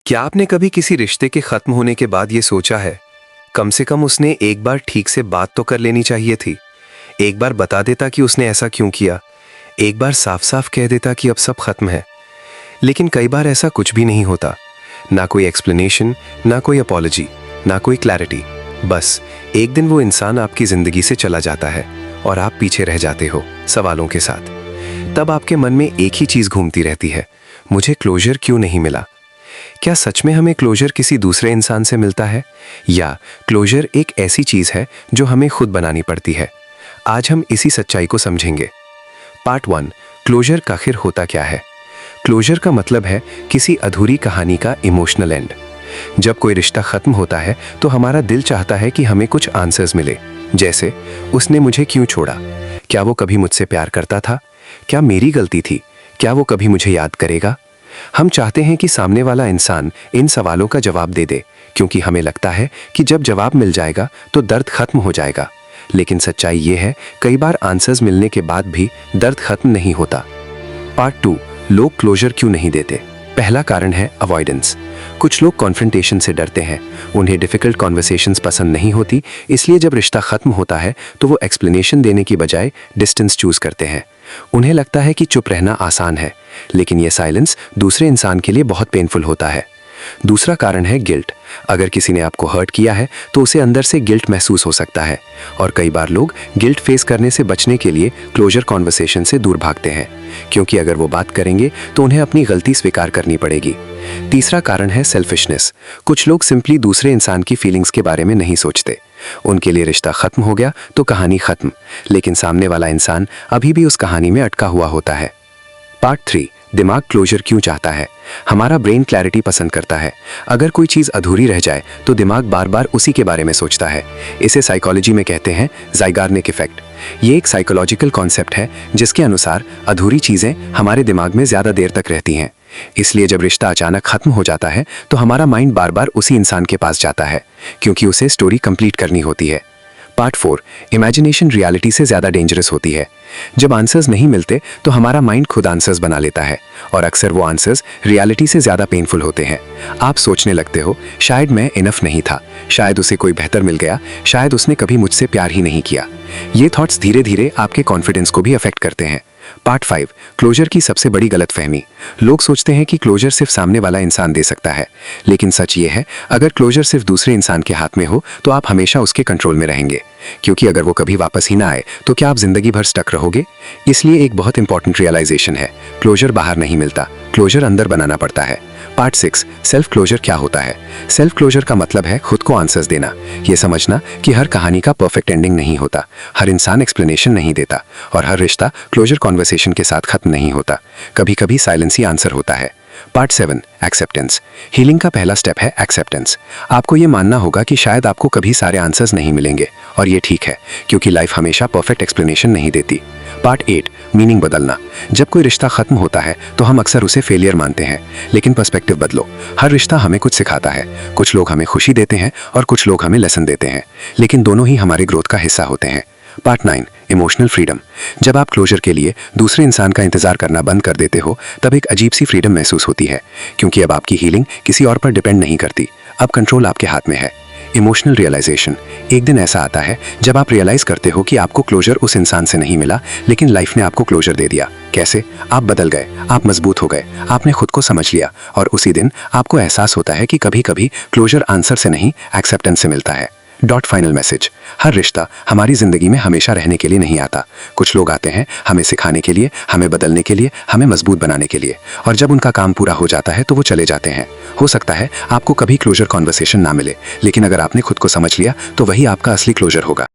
क्या आपने कभी किसी रिश्ते के खत्म होने के बाद ये सोचा है, कम से कम उसने एक बार ठीक से बात तो कर लेनी चाहिए थी। एक बार बता देता कि उसने ऐसा क्यों किया, एक बार साफ साफ कह देता कि अब सब खत्म है। लेकिन कई बार ऐसा कुछ भी नहीं होता, ना कोई एक्सप्लेनेशन, ना कोई अपॉलॉजी, ना कोई क्लैरिटी। बस एक दिन वो इंसान आपकी जिंदगी से चला जाता है और आप पीछे रह जाते हो सवालों के साथ। तब आपके मन में एक ही चीज घूमती रहती है, मुझे क्लोजर क्यों नहीं मिला। क्या सच में हमें क्लोजर किसी दूसरे इंसान से मिलता है, या क्लोजर एक ऐसी चीज है जो हमें खुद बनानी पड़ती है? आज हम इसी सच्चाई को समझेंगे। पार्ट 1, क्लोजर का आखिर होता क्या है। क्लोजर का मतलब है किसी अधूरी कहानी का इमोशनल एंड। जब कोई रिश्ता खत्म होता है तो हमारा दिल चाहता है कि हमें कुछ आंसर्स मिले, जैसे उसने मुझे क्यों छोड़ा, क्या वो कभी मुझसे प्यार करता था, क्या मेरी गलती थी, क्या वो कभी मुझे याद करेगा। हम चाहते हैं कि सामने वाला इंसान इन सवालों का जवाब दे दे, क्योंकि हमें लगता है कि जब जवाब मिल जाएगा तो दर्द खत्म हो जाएगा। लेकिन सच्चाई ये है, कई बार आंसर्स मिलने के बाद भी दर्द खत्म नहीं होता। पार्ट 2, लोग क्लोजर क्यों नहीं देते। पहला कारण है अवॉइडेंस। कुछ लोग कॉन्फ्रंटेशन से डरते हैं, उन्हें डिफिकल्ट कॉन्वर्सेशंस पसंद नहीं होती, इसलिए जब रिश्ता खत्म होता है तो वो एक्सप्लेनेशन देने की बजाय डिस्टेंस चूज करते हैं। उन्हें लगता है कि चुप रहना आसान है, लेकिन ये साइलेंस दूसरे इंसान के लिए बहुत पेनफुल होता है। दूसरा कारण है गिल्ट। अगर किसी ने आपको हर्ट किया है तो उसे अंदर से गिल्ट महसूस हो सकता है, और कई बार लोग गिल्ट फेस करने से बचने के लिए क्लोजर कॉन्वर्सेशन से दूर भागते हैं, क्योंकि अगर वो बात करेंगे तो उन्हें अपनी गलती स्वीकार करनी पड़ेगी। तीसरा कारण है सेल्फिशनेस। कुछ लोग सिंपली दूसरे इंसान की फीलिंग्स के बारे में नहीं सोचते। उनके लिए रिश्ता खत्म हो गया तो कहानी खत्म, लेकिन सामने वाला इंसान अभी भी उस कहानी में अटका हुआ होता है। पार्ट 3, दिमाग क्लोजर क्यों चाहता है। हमारा ब्रेन क्लैरिटी पसंद करता है। अगर कोई चीज अधूरी रह जाए तो दिमाग बार बार उसी के बारे में सोचता है। इसे साइकोलॉजी में कहते हैं ज़ाइगार्निक इफेक्ट। ये एक साइकोलॉजिकल कॉन्सेप्ट है जिसके अनुसार अधूरी चीजें हमारे दिमाग में ज्यादा देर तक रहती हैं। इसलिए जब रिश्ता अचानक खत्म हो जाता है तो हमारा माइंड बार बार उसी इंसान के पास जाता है, क्योंकि उसे स्टोरी कंप्लीट करनी होती है। पार्ट 4, इमेजिनेशन रियलिटी से ज्यादा डेंजरस होती है। जब आंसर्स नहीं मिलते तो हमारा माइंड खुद आंसर्स बना लेता है, और अक्सर वो आंसर्स रियलिटी से ज्यादा पेनफुल होते हैं। आप सोचने लगते हो, शायद मैं इनफ नहीं था, शायद उसे कोई बेहतर मिल गया, शायद उसने कभी मुझसे प्यार ही नहीं किया। ये थॉट्स धीरे धीरे आपके कॉन्फिडेंस को भी अफेक्ट करते हैं। पार्ट 5, क्लोजर की सबसे बड़ी गलतफहमी। लोग सोचते हैं कि क्लोजर सिर्फ सामने वाला इंसान दे सकता है, लेकिन सच ये है, अगर क्लोजर सिर्फ दूसरे इंसान के हाथ में हो तो आप हमेशा उसके कंट्रोल में रहेंगे, क्योंकि अगर वो कभी वापस ही ना आए तो क्या आप जिंदगी भर स्टक रहोगे। इसलिए एक बहुत इंपॉर्टेंट रियलाइजेशन है, क्लोजर बाहर नहीं मिलता, क्लोजर अंदर बनाना पड़ता है। पार्ट 6, सेल्फ क्लोजर क्या होता है। सेल्फ क्लोजर का मतलब है खुद को आंसर्स देना। ये समझना कि हर कहानी का परफेक्ट एंडिंग नहीं होता, हर इंसान एक्सप्लेनेशन नहीं देता, और हर रिश्ता क्लोजर कॉन्वर्सेशन के साथ खत्म नहीं होता। कभी कभी साइलेंस ही आंसर होता है। Part 7, acceptance. हीलिंग का पहला स्टेप है एक्सेप्टेंस। आपको ये मानना होगा कि शायद आपको कभी सारे आंसर्स नहीं मिलेंगे, और ये ठीक है, क्योंकि लाइफ हमेशा परफेक्ट एक्सप्लेनेशन नहीं देती। पार्ट 8, मीनिंग बदलना। जब कोई रिश्ता खत्म होता है तो हम अक्सर उसे फेलियर मानते हैं, लेकिन पर्सपेक्टिव बदलो। हर रिश्ता हमें कुछ सिखाता है। कुछ लोग हमें खुशी देते हैं और कुछ लोग हमें लेसन देते हैं, लेकिन दोनों ही हमारे ग्रोथ का हिस्सा होते हैं। Part 9, emotional freedom. जब आप क्लोजर के लिए दूसरे इंसान का इंतजार करना बंद कर देते हो तब एक अजीब सी फ्रीडम महसूस होती है, क्योंकि अब आपकी हीलिंग किसी और पर डिपेंड नहीं करती, अब कंट्रोल आपके हाथ में है। Emotional realisation. एक दिन ऐसा आता है जब आप रियलाइज करते हो कि आपको क्लोजर उस इंसान से नहीं मिला, लेकिन लाइफ ने आपको क्लोजर दे दिया। कैसे? आप बदल गए, आप मजबूत हो गए, आपने खुद को समझ लिया, और उसी दिन आपको एहसास होता है कि कभी कभी क्लोजर आंसर से नहीं, एक्सेप्टेंस से मिलता है। Final message. हर रिश्ता हमारी जिंदगी में हमेशा रहने के लिए नहीं आता। कुछ लोग आते हैं हमें सिखाने के लिए, हमें बदलने के लिए, हमें मजबूत बनाने के लिए, और जब उनका काम पूरा हो जाता है तो वो चले जाते हैं। हो सकता है आपको कभी क्लोजर कॉन्वर्सेशन ना मिले, लेकिन अगर आपने खुद को समझ लिया तो वही आपका असली क्लोजर होगा।